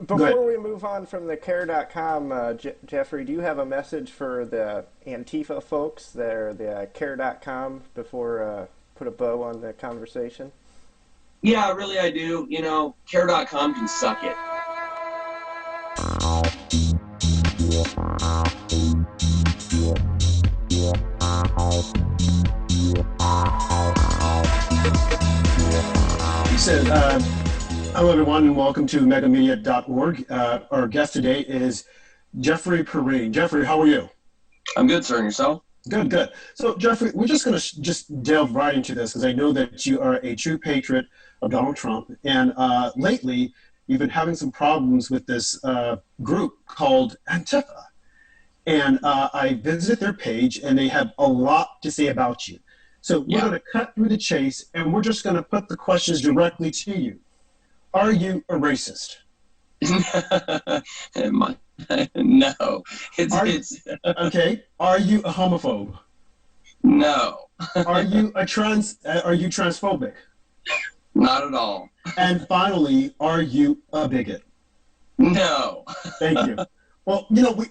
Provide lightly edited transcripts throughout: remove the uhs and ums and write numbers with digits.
Before we move on from the care.com, Jeffrey, do you have a message for the Antifa folks that are the care.com before put a bow on the conversation? Yeah, really I do. You know, care.com can suck it. He said, hello everyone and welcome to megamedia.org. Our guest today is Jeffrey Perrine. Jeffrey, how are you? I'm good, sir. And yourself? Good, good. So Jeffrey, we're just going to just delve right into this because I know that you are a true patriot of Donald Trump. And lately, you've been having some problems with this group called Antifa. And I visited their page and they have a lot to say about you. So we're going to cut through the chase and we're just going to put the questions directly to you. Are you a racist? No. Okay. Are you a homophobe? No. Are you transphobic? Not at all. And finally, are you a bigot? No. Thank you. Well, you know,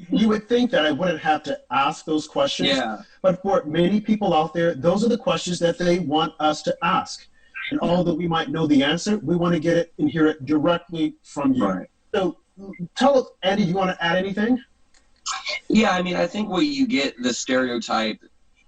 you would think that I wouldn't have to ask those questions. Yeah. But for many people out there, those are the questions that they want us to ask. And although we might know the answer, we want to get it and hear it directly from you. Right. So tell us, Andy, you want to add anything? Yeah, I mean, I think what you get, the stereotype,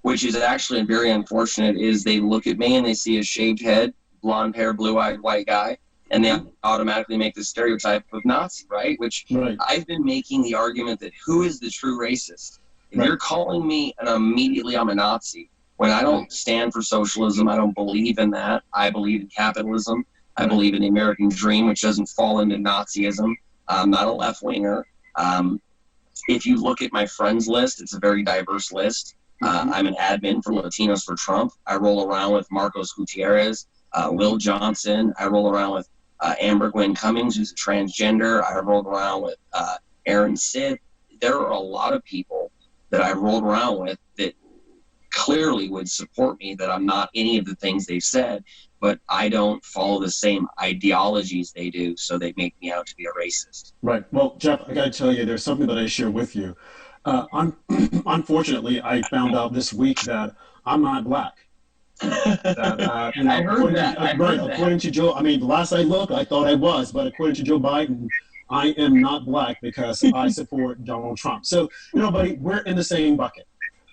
which is actually very unfortunate, is they look at me and they see a shaved head, blonde hair, blue-eyed white guy, and they automatically make the stereotype of Nazi, right? Which I've been making the argument that who is the true racist? If you're calling me and immediately I'm a Nazi, when I don't stand for socialism, I don't believe in that. I believe in capitalism. I believe in the American dream, which doesn't fall into Nazism. I'm not a left-winger. If you look at my friends list, it's a very diverse list. I'm an admin for Latinos for Trump. I roll around with Marcos Gutierrez, Will Johnson. I roll around with Amber Gwen Cummings, who's a transgender. I rolled around with Aaron Sid. There are a lot of people that I rolled around with that clearly would support me, that I'm not any of the things they've said, but I don't follow the same ideologies they do, so they make me out to be a racist. Right. Well, Jeff, I got to tell you, there's something that I share with you. Unfortunately, I found out this week that I'm not black. That, you know, I heard that. According to Joe, I mean, last I looked, I thought I was, but according to Joe Biden, I am not black because I support Donald Trump. So, you know, buddy, we're in the same bucket.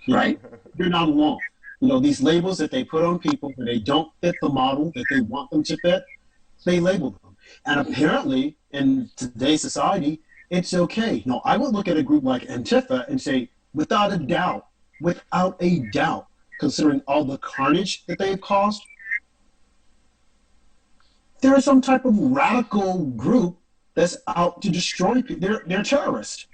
Right. You're not alone. You know, these labels that they put on people when they don't fit the model that they want them to fit, they label them. And apparently, in today's society, it's okay. No, I would look at a group like Antifa and say, without a doubt, considering all the carnage that they've caused, they're some type of radical group that's out to destroy people. They're terrorists.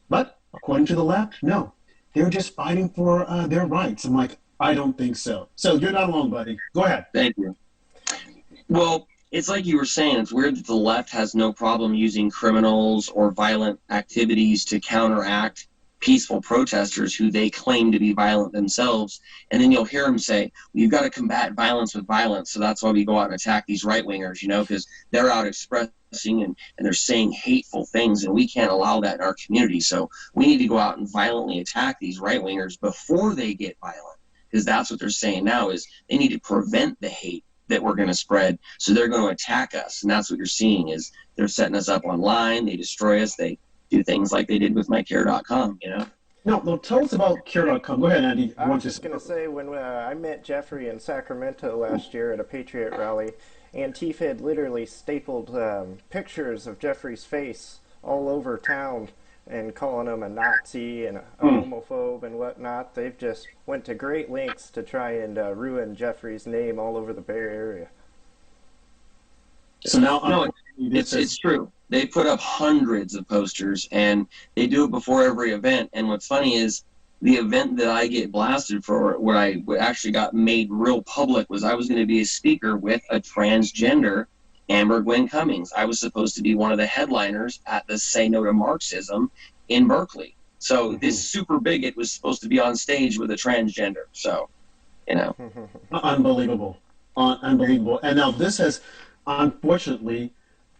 But according to the left, no. They're just fighting for their rights. I'm like, I don't think so. So you're not alone, buddy. Go ahead. Thank you. Well, it's like you were saying, it's weird that the left has no problem using criminals or violent activities to counteract peaceful protesters who they claim to be violent themselves. And then you'll hear them say, well, you've got to combat violence with violence. So that's why we go out and attack these right-wingers, you know, because they're out expressing and they're saying hateful things, and we can't allow that in our community. So we need to go out and violently attack these right-wingers before they get violent, because that's what they're saying now, is they need to prevent the hate that we're going to spread. So they're going to attack us. And that's what you're seeing, is they're setting us up online. They destroy us. They do things like they did with my care.com, you know? No, tell us about care.com. Go ahead, Andy. I was just going to say, when I met Jeffrey in Sacramento last year at a Patriot rally, Antifa had literally stapled pictures of Jeffrey's face all over town and calling him a Nazi and a homophobe and whatnot. They've just went to great lengths to try and ruin Jeffrey's name all over the Bay Area. So now, no, it's true. They put up hundreds of posters, and they do it before every event. And what's funny is the event that I get blasted for, what I actually got made real public, was I was going to be a speaker with a transgender Amber Gwen Cummings. I was supposed to be one of the headliners at the Say No to Marxism in Berkeley. So this super bigot was supposed to be on stage with a transgender. So, you know. Unbelievable. Unbelievable. And now this has, unfortunately,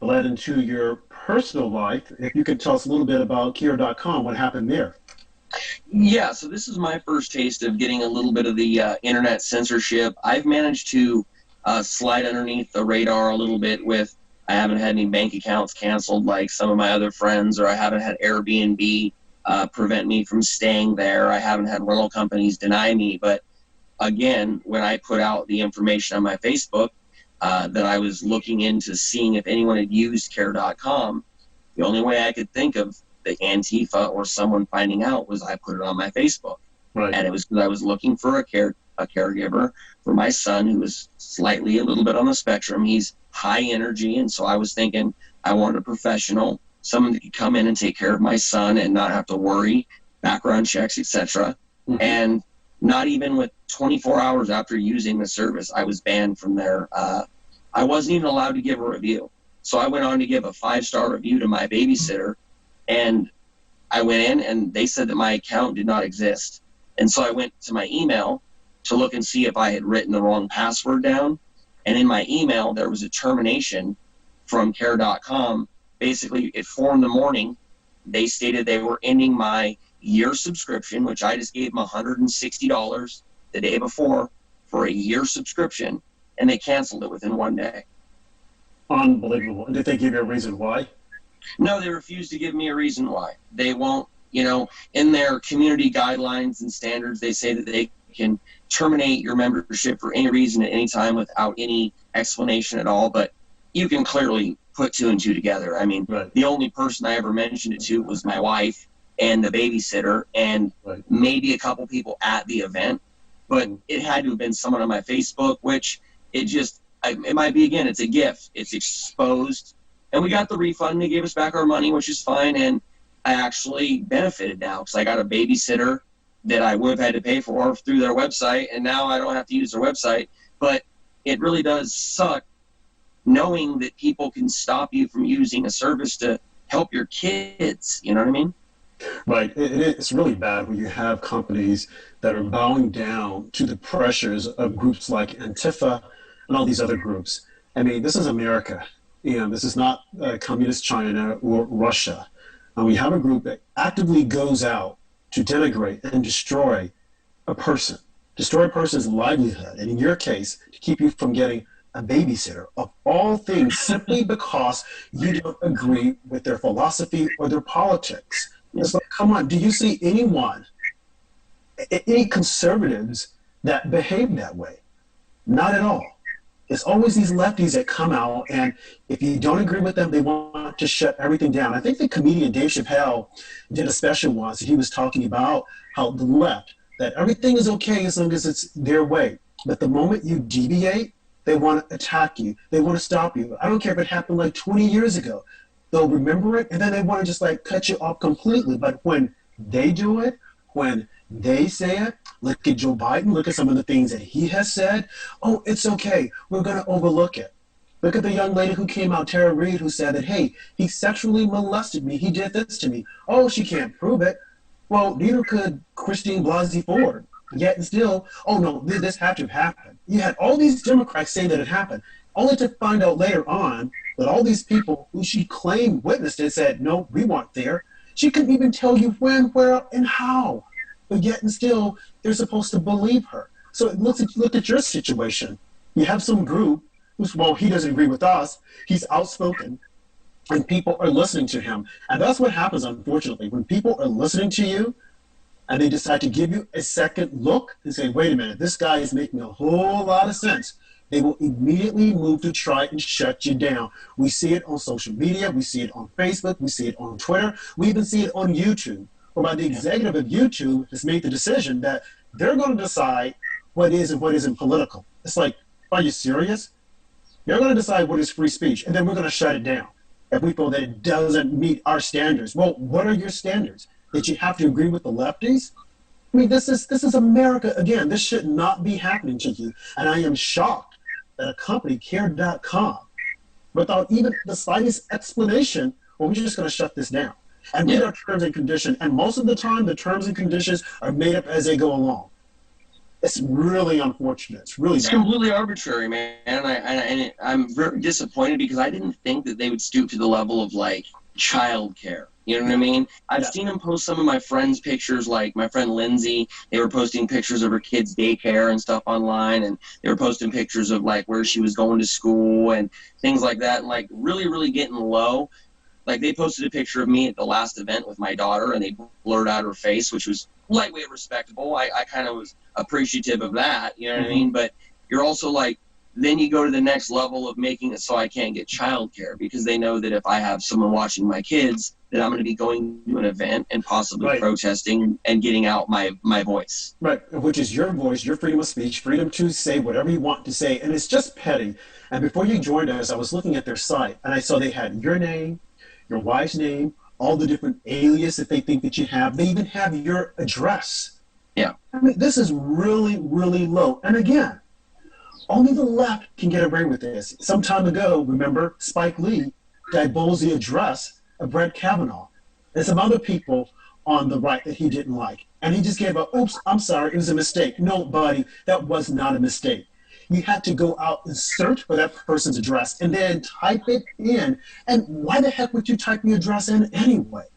led into your personal life. If you could tell us a little bit about Care.com, what happened there? Yeah, so this is my first taste of getting a little bit of the internet censorship. I've managed to slide underneath the radar a little bit with, I haven't had any bank accounts canceled like some of my other friends, or I haven't had Airbnb prevent me from staying there. I haven't had rental companies deny me. But again, when I put out the information on my Facebook that I was looking into seeing if anyone had used care.com, the only way I could think of the Antifa or someone finding out was I put it on my Facebook. Right. And it was because I was looking for a caregiver for my son who was slightly a little bit on the spectrum. He's high energy, and so I was thinking I wanted a professional, someone that could come in and take care of my son and not have to worry, background checks, etc. Mm-hmm. And not even with 24 hours after using the service, I was banned from there. I wasn't even allowed to give a review. So I went on to give a 5-star review to my babysitter, and I went in and they said that my account did not exist. And so I went to my email to look and see if I had written the wrong password down. And in my email, there was a termination from care.com. Basically, at 4 in the morning, they stated they were ending my year subscription, which I just gave them $160 the day before for a year subscription, and they canceled it within 1 day. Unbelievable. Did they give you a reason why? No, they refused to give me a reason why. They won't, in their community guidelines and standards, they say that they can terminate your membership for any reason at any time without any explanation at all. But you can clearly put 2 and 2 together. I mean, right. The only person I ever mentioned it to was my wife and the babysitter and right. maybe a couple people at the event. But it had to have been someone on my Facebook, which it might be, again, it's a gift. It's exposed. And we got the refund. They gave us back our money, which is fine. And I actually benefited now because I got a babysitter that I would have had to pay for through their website. And now I don't have to use their website. But it really does suck knowing that people can stop you from using a service to help your kids. You know what I mean? Right. It's really bad when you have companies that are bowing down to the pressures of groups like Antifa and all these other groups. I mean, this is America. This is not communist China or Russia. And we have a group that actively goes out to denigrate and destroy a person's livelihood, and in your case, to keep you from getting a babysitter, of all things, simply because you don't agree with their philosophy or their politics. It's like, come on, do you see any conservatives that behave that way? Not at all. It's always these lefties that come out, and if you don't agree with them, they want to shut everything down. I think the comedian Dave Chappelle did a special once, and he was talking about how the left, that everything is okay as long as it's their way. But the moment you deviate, they want to attack you. They want to stop you. I don't care if it happened like 20 years ago. They'll remember it, and then they want to just like cut you off completely. But when they do it, when they say it, look at Joe Biden, look at some of the things that he has said. Oh, it's okay. We're going to overlook it. Look at the young lady who came out, Tara Reid, who said that, hey, he sexually molested me. He did this to me. Oh, she can't prove it. Well, neither could Christine Blasey Ford. Yet and still, oh no, this had to have happened. You had all these Democrats say that it happened, only to find out later on that all these people who she claimed witnessed it said, no, we weren't there. She couldn't even tell you when, where, and how. But yet and still, they're supposed to believe her. So look at your situation. You have some group who's, well, he doesn't agree with us. He's outspoken, and people are listening to him. And that's what happens, unfortunately. When people are listening to you, and they decide to give you a second look and say, wait a minute, this guy is making a whole lot of sense, they will immediately move to try and shut you down. We see it on social media. We see it on Facebook. We see it on Twitter. We even see it on YouTube, whereby the executive of YouTube has made the decision that they're going to decide what is and what isn't political. It's like, are you serious? You're going to decide what is free speech, and then we're going to shut it down if we feel that it doesn't meet our standards. Well, what are your standards? That you have to agree with the lefties? I mean, this is America again. This should not be happening to you. And I am shocked that a company, Care.com, without even the slightest explanation, well, we're just going to shut this down. And read our terms and conditions. And most of the time, the terms and conditions are made up as they go along. It's really unfortunate. It's really It's bad. completely arbitrary, man. I'm very disappointed because I didn't think that they would stoop to the level of like childcare. You know what I mean? I've Yeah. seen them post some of my friends' pictures, like my friend Lindsay. They were posting pictures of her kids' daycare and stuff online, and they were posting pictures of like where she was going to school and things like that, and like really, really getting low. Like they posted a picture of me at the last event with my daughter, and they blurred out her face, which was lightweight respectable. I kind of was appreciative of that, you know what I mean? But you're also like, then you go to the next level of making it so I can't get childcare because they know that if I have someone watching my kids, that I'm going to be going to an event and possibly Right. protesting and getting out my voice. Right, which is your voice, your freedom of speech, freedom to say whatever you want to say, and it's just petty. And before you joined us, I was looking at their site, and I saw they had your name, your wife's name, all the different alias that they think that you have. They even have your address. Yeah. I mean, this is really, really low. And again, only the left can get away with this. Some time ago, remember, Spike Lee divulged the address of Brett Kavanaugh and some other people on the right that he didn't like. And he just gave a, oops, I'm sorry, it was a mistake. No, buddy, that was not a mistake. You had to go out and search for that person's address and then type it in. And why the heck would you type the address in anyway?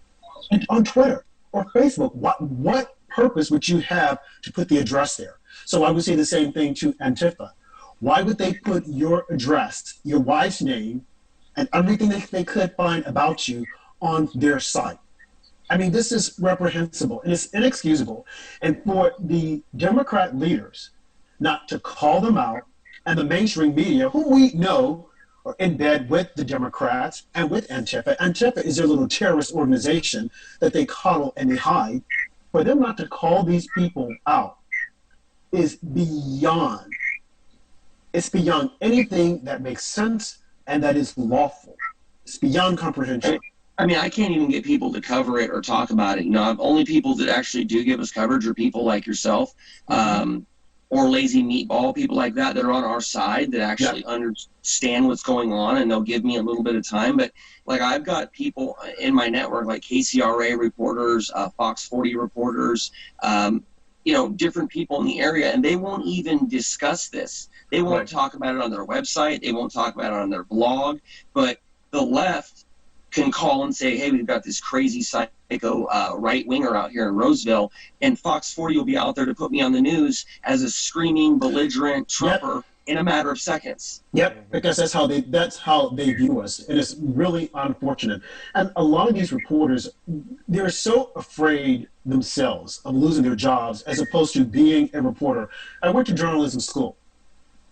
And on Twitter or Facebook, what purpose would you have to put the address there? So I would say the same thing to Antifa. Why would they put your address, your wife's name, and everything that they could find about you on their site? I mean, this is reprehensible and it's inexcusable. And for the Democrat leaders not to call them out, and the mainstream media, who we know are in bed with the Democrats and with Antifa. Antifa is their little terrorist organization that they coddle and they hide. For them not to call these people out is beyond. It's beyond anything that makes sense and that is lawful. It's beyond comprehension. I mean, I can't even get people to cover it or talk about it. You know, only people that actually do give us coverage are people like yourself, or Lazy Meatball, people like that that are on our side that actually understand what's going on, and they'll give me a little bit of time. But like, I've got people in my network like KCRA reporters, Fox 40 reporters, you know, different people in the area, and they won't even discuss this. They won't talk about it on their website. They won't talk about it on their blog. But the left can call and say, hey, we've got this crazy psycho right-winger out here in Roseville, and Fox 40 will be out there to put me on the news as a screaming, belligerent Trumper in a matter of seconds. Yep, because that's how they view us, and it's really unfortunate. And a lot of these reporters, they're so afraid themselves of losing their jobs as opposed to being a reporter. I went to journalism school,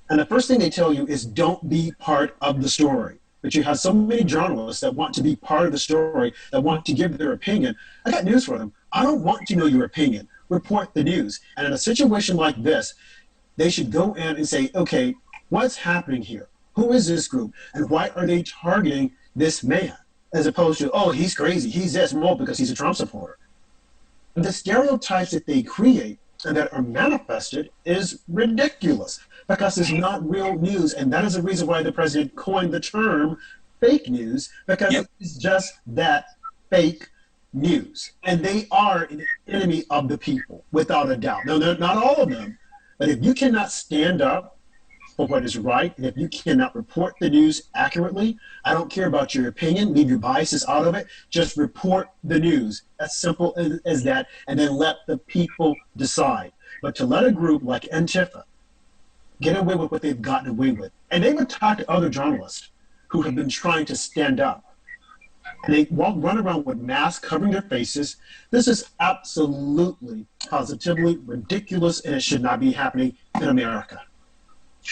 and the first thing they tell you is don't be part of the story. But you have so many journalists that want to be part of the story, that want to give their opinion. I got news for them. I don't want to know your opinion. Report the news. And in a situation like this, they should go in and say, okay, what's happening here? Who is this group? And why are they targeting this man? As opposed to, oh, he's crazy. He's this more because he's a Trump supporter. And the stereotypes that they create and that are manifested is ridiculous because it's not real news. And that is the reason why the president coined the term fake news, because it's just that, fake news. And they are an enemy of the people, without a doubt. Now, they're not all of them, but if you cannot stand up for what is right, and if you cannot report the news accurately, I don't care about your opinion, leave your biases out of it, just report the news. As simple as that, and then let the people decide. But to let a group like Antifa get away with what they've gotten away with, and they would talk to other journalists who have been trying to stand up, and they run around with masks covering their faces. This is absolutely, positively ridiculous, and it should not be happening in America.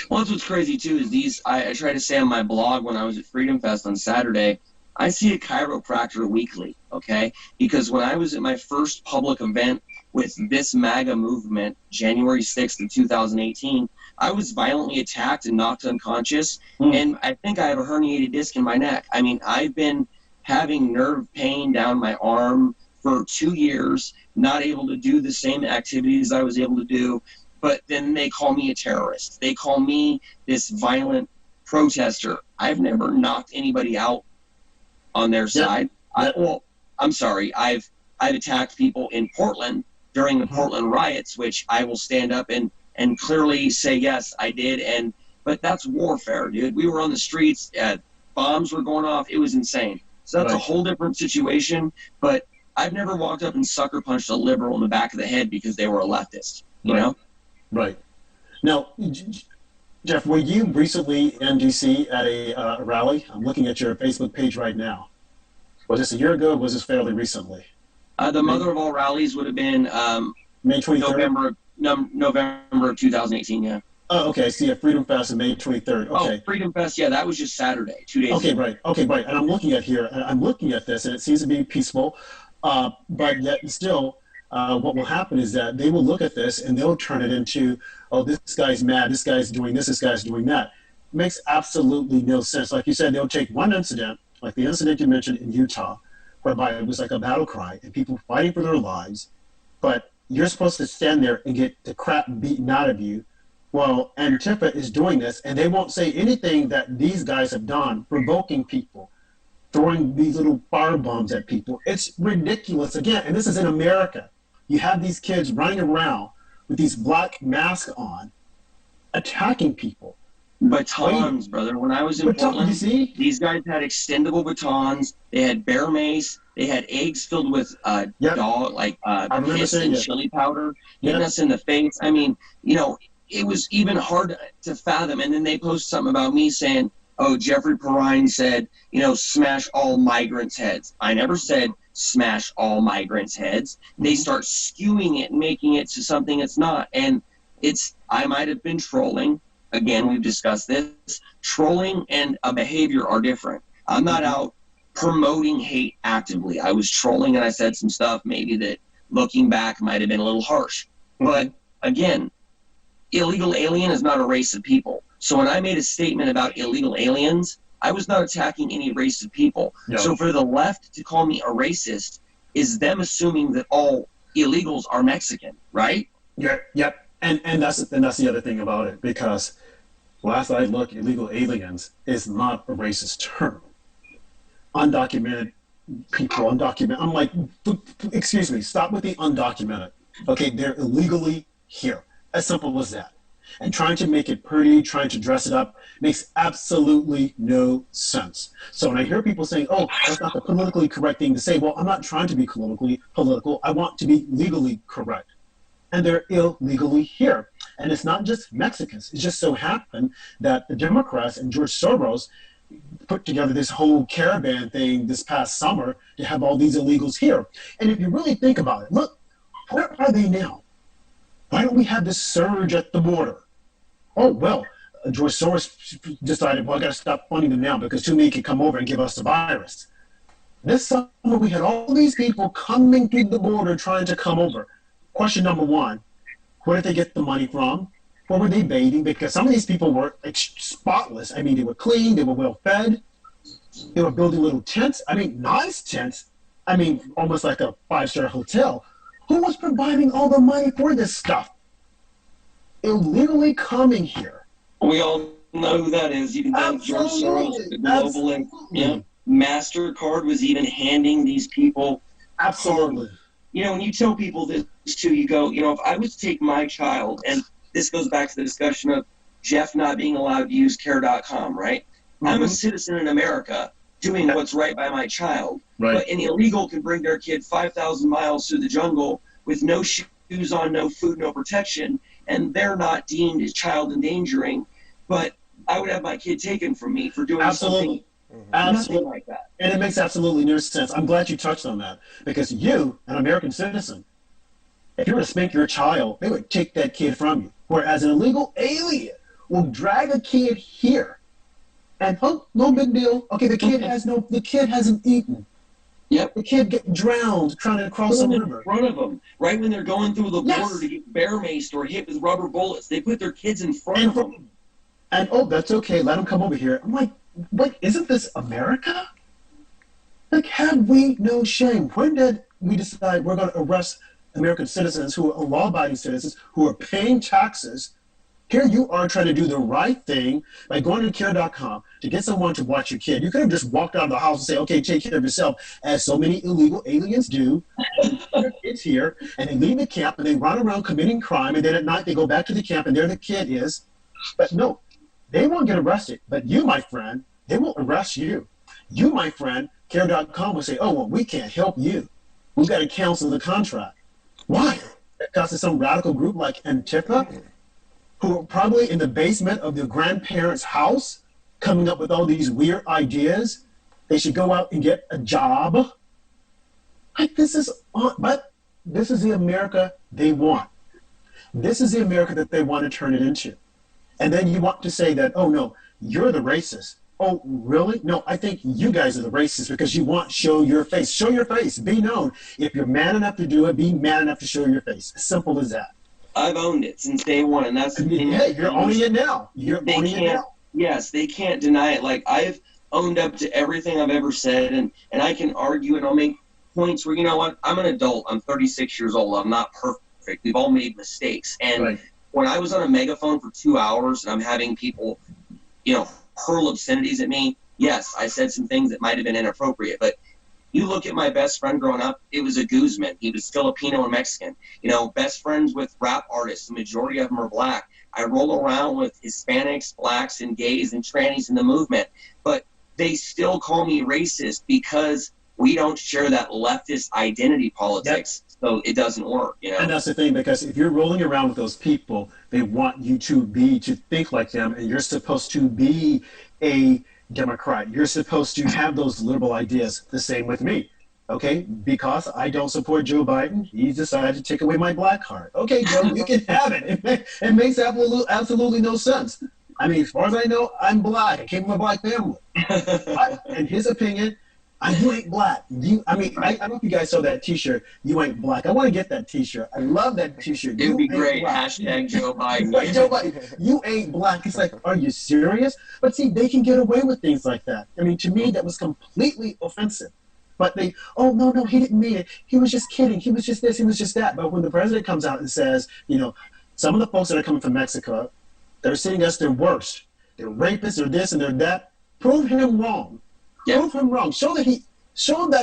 Well, that's what's crazy, too, is I try to say on my blog when I was at Freedom Fest on Saturday, I see a chiropractor weekly, okay? Because when I was at my first public event with this MAGA movement, January 6th of 2018, I was violently attacked and knocked unconscious, and I think I have a herniated disc in my neck. I mean, I've been having nerve pain down my arm for 2 years, not able to do the same activities I was able to do, but then they call me a terrorist. They call me this violent protester. I've never knocked anybody out on their side. I'm sorry. I've attacked people in Portland during the Portland riots, which I will stand up and and clearly say, yes, I did. But that's warfare, dude. We were on the streets, bombs were going off. It was insane. So that's a whole different situation. But I've never walked up and sucker punched a liberal in the back of the head because they were a leftist, you know? Right. Now, Jeff, were you recently in D.C. at a rally? I'm looking at your Facebook page right now. Was this a year ago or was this fairly recently? The mother of all rallies would have been May 23rd? November of 2018, yeah. Oh, okay. I see a Freedom Fest on May 23rd. Okay. Oh, Freedom Fest, yeah, that was just Saturday, 2 days ago. Right. Okay, right. And I'm looking at this, and it seems to be peaceful, but yet still, what will happen is that they will look at this and they'll turn it into, oh, this guy's mad, this guy's doing this guy's doing that. It makes absolutely no sense. Like you said, they'll take one incident, like the incident you mentioned in Utah, whereby it was like a battle cry and people fighting for their lives, but you're supposed to stand there and get the crap beaten out of you. Well, Antifa is doing this, and they won't say anything that these guys have done, provoking people, throwing these little fire bombs at people. It's ridiculous. Again, and this is in America. You have these kids running around with these black masks on, attacking people. Batons, brother. When I was in Portland, these guys had extendable batons. They had bear mace. They had eggs filled with piss and chili powder, hitting us in the face. I mean, you know, it was even hard to fathom. And then they posted something about me saying, oh, Jeffrey Perrine said, you know, smash all migrants' heads. I never said smash all migrants' heads. They start skewing it and making it to something it's not. And I might have been trolling. Again, we've discussed this. Trolling and a behavior are different. I'm not out promoting hate actively. I was trolling and I said some stuff maybe that looking back might have been a little harsh. But again, illegal alien is not a race of people. So when I made a statement about illegal aliens, I was not attacking any race of people. No. So for the left to call me a racist is them assuming that all illegals are Mexican, right? Yep. And that's the other thing about it, because last I looked, illegal aliens is not a racist term. Undocumented people, I'm like, excuse me, stop with the undocumented. Okay, they're illegally here. As simple as that. And trying to make it pretty, trying to dress it up, makes absolutely no sense. So when I hear people saying, oh, that's not the politically correct thing to say, well, I'm not trying to be politically political. I want to be legally correct. And they're illegally here. And it's not just Mexicans. It just so happened that the Democrats and George Soros put together this whole caravan thing this past summer to have all these illegals here. And if you really think about it, look, where are they now? Why don't we have this surge at the border? Oh, well, George Soros decided, well, I got to stop funding them now because too many can come over and give us the virus. This summer, we had all these people coming through the border trying to come over. Question number one, where did they get the money from? Where were they bathing? Because some of these people were spotless. I mean, they were clean, they were well fed, they were building little tents. I mean, nice tents. I mean, almost like a 5-star hotel. Who was providing all the money for this stuff? Illegally coming here. We all know who that is. You can thank George Soros, the global, MasterCard was even handing these people. Absolutely. You know, when you tell people this too, you go, you know, if I was to take my child, and this goes back to the discussion of Jeff not being allowed to use care.com, right? I'm a citizen in America doing what's right by my child. Right. But an illegal can bring their kid 5,000 miles through the jungle with no shoes on, no food, no protection, and they're not deemed as child endangering. But I would have my kid taken from me for doing something. Absolutely. Like that. And it makes absolutely no sense. I'm glad you touched on that, because you, an American citizen, if you were to spank your child, they would take that kid from you. Whereas an illegal alien will drag a kid here, and no big deal. Okay, the kid hasn't eaten. Yep. The kid get drowned trying to cross the river. In front of them, right when they're going through the border to get bear maced or hit with rubber bullets, they put their kids in front of them. And oh, that's okay. Let them come over here. I'm like, wait, isn't this America? Like, have we no shame? When did we decide we're going to arrest American citizens who are law-abiding citizens who are paying taxes? Here you are trying to do the right thing by going to care.com to get someone to watch your kid. You could have just walked out of the house and say, okay, take care of yourself, as so many illegal aliens do. kids here, and they leave the camp and they run around committing crime, and then at night they go back to the camp and there the kid is. But no, they won't get arrested. But you, my friend, they will arrest you. You, my friend, Care.com will say, oh, well, we can't help you. We've got to cancel the contract. Why? Because it's some radical group like Antifa, who are probably in the basement of their grandparents' house, coming up with all these weird ideas. They should go out and get a job. But this is the America they want. This is the America that they want to turn it into. And then you want to say that, oh no, you're the racist. Oh, really? No, I think you guys are the racists because you want show your face. Show your face. Be known. If you're man enough to do it, be man enough to show your face. Simple as that. I've owned it since day one, and that's you're owning it now. You're owning it now. Yes, they can't deny it. Like, I've owned up to everything I've ever said, and I can argue and I'll make points where, you know what, I'm an adult. I'm 36 years old. I'm not perfect. We've all made mistakes. And when I was on a megaphone for 2 hours and I'm having people, hurl obscenities at me, yes, I said some things that might have been inappropriate, but you look at my best friend growing up, it was a Guzman. He was Filipino and Mexican. Best friends with rap artists, the majority of them are black. I roll around with Hispanics, blacks, and gays and trannies in the movement, but they still call me racist because we don't share that leftist identity politics. Yep. So it doesn't work, And that's the thing, because if you're rolling around with those people, they want you to think like them, and you're supposed to be a Democrat. You're supposed to have those liberal ideas. The same with me, okay? Because I don't support Joe Biden, he decided to take away my black card. Okay, Joe, you can have it. It makes absolutely no sense. I mean, as far as I know, I'm black. I came from a black family. In his opinion, you ain't black. I don't know if you guys saw that T-shirt. You ain't black. I want to get that T-shirt. I love that T-shirt. It would be great. Hashtag Joe Biden. Joe Biden. You ain't black. It's like, are you serious? But see, they can get away with things like that. I mean, to me, that was completely offensive. But no, he didn't mean it. He was just kidding. He was just this. He was just that. But when the president comes out and says, some of the folks that are coming from Mexico, they're seeing us their worst. They're rapists, they're this and they're that. Prove him wrong. Prove him wrong. Show that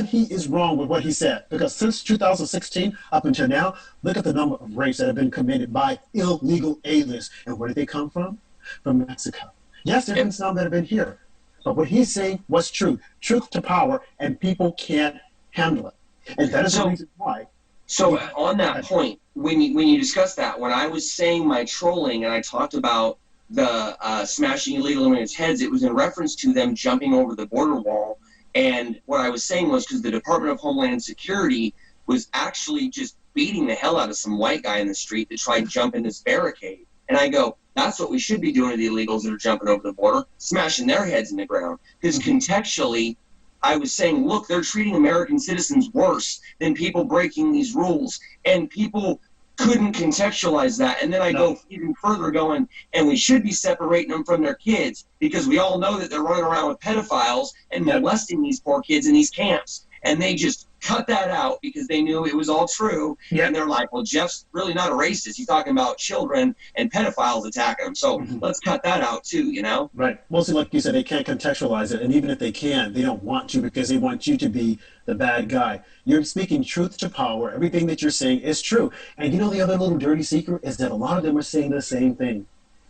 he is wrong with what he said. Because since 2016 up until now, look at the number of rapes that have been committed by illegal aliens. And where did they come from? From Mexico. Yes, there have been some that have been here. But what he's saying was true. Truth to power, and people can't handle it. And that is the reason why. So on that point, when you discuss that, when I was saying my trolling and I talked about the smashing illegal immigrants' heads, it was in reference to them jumping over the border wall. And what I was saying was because the Department of Homeland Security was actually just beating the hell out of some white guy in the street that tried to jump in this barricade. And I go, that's what we should be doing to the illegals that are jumping over the border, smashing their heads in the ground. Because contextually, I was saying, look, they're treating American citizens worse than people breaking these rules. And people couldn't contextualize that. And then I go even further going, and we should be separating them from their kids because we all know that they're running around with pedophiles and molesting these poor kids in these camps. And they just cut that out because they knew it was all true. And they're like, well, Jeff's really not a racist. He's talking about children and pedophiles attacking them. So let's cut that out too, Right. Mostly, like you said, they can't contextualize it. And even if they can, they don't want to because they want you to be the bad guy. You're speaking truth to power. Everything that you're saying is true. And the other little dirty secret is that a lot of them are saying the same thing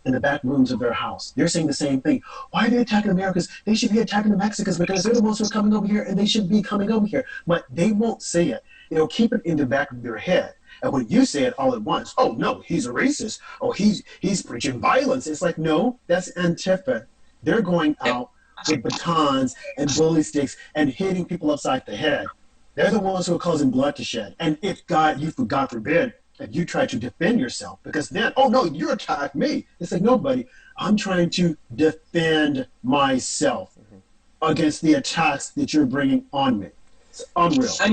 in the back rooms of their house. They're saying the same thing. Why are they attacking Americans? They should be attacking the Mexicans because they're the ones who are coming over here and they should be coming over here. But they won't say it. They'll keep it in the back of their head. And when you say it all at once, oh no, he's a racist. Oh, he's preaching violence. It's like, no, that's Antifa. They're going out with batons and bully sticks and hitting people upside the head. They're the ones who are causing blood to shed. And if God forbid, if you try to defend yourself, because then, oh no, you attack me. It's like, no, buddy, I'm trying to defend myself against the attacks that you're bringing on me. It's unreal. I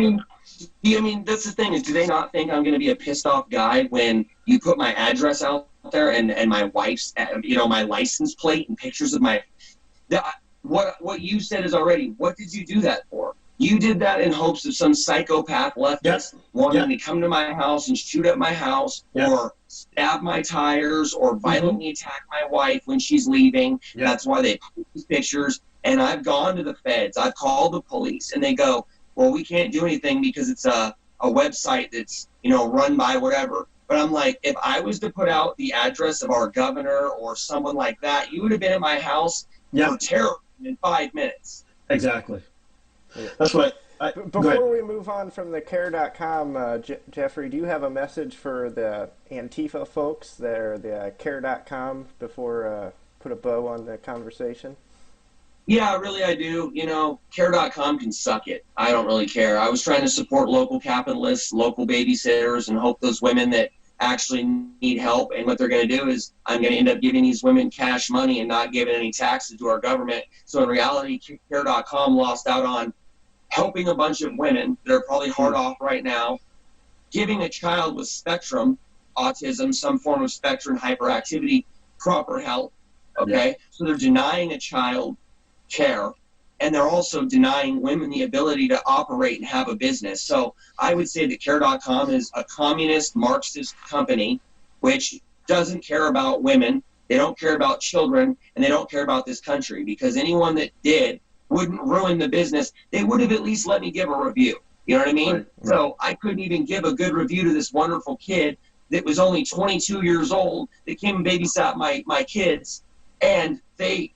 mean, that's the thing is, do they not think I'm going to be a pissed off guy when you put my address out there and my wife's, my license plate and pictures of what you said is already, what did you do that for? You did that in hopes of some psychopath leftist wanting to come to my house and shoot up my house or stab my tires or violently attack my wife when she's leaving. That's why they put these pictures. And I've gone to the feds. I've called the police. And they go, well, we can't do anything because it's a a website that's, run by whatever. But I'm like, if I was to put out the address of our governor or someone like that, you would have been at my house for terror in 5 minutes. Exactly. That's what. Before we move on from the care.com, Jeffrey, do you have a message for the Antifa folks that are the care.com before put a bow on the conversation? Yeah, really, I do. Care.com can suck it. I don't really care. I was trying to support local capitalists, local babysitters, and help those women that actually need help. And what they're going to do is I'm going to end up giving these women cash money and not giving any taxes to our government. So in reality, Care.com lost out on helping a bunch of women that are probably hard off right now, giving a child with spectrum, autism, some form of spectrum hyperactivity, proper help. Okay? Yeah. So they're denying a child care, and they're also denying women the ability to operate and have a business. So I would say that Care.com is a communist Marxist company which doesn't care about women, they don't care about children, and they don't care about this country, because anyone that did wouldn't ruin the business. They would have at least let me give a review. You know what I mean? Right. So I couldn't even give a good review to this wonderful kid that was only 22 years old that came and babysat my kids, and they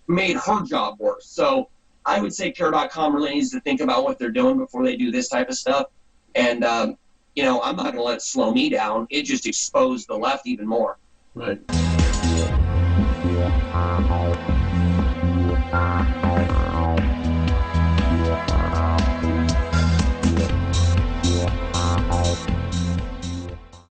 made her job worse. So I would say Care.com really needs to think about what they're doing before they do this type of stuff. And, I'm not going to let it slow me down. It just exposed the left even more. Right.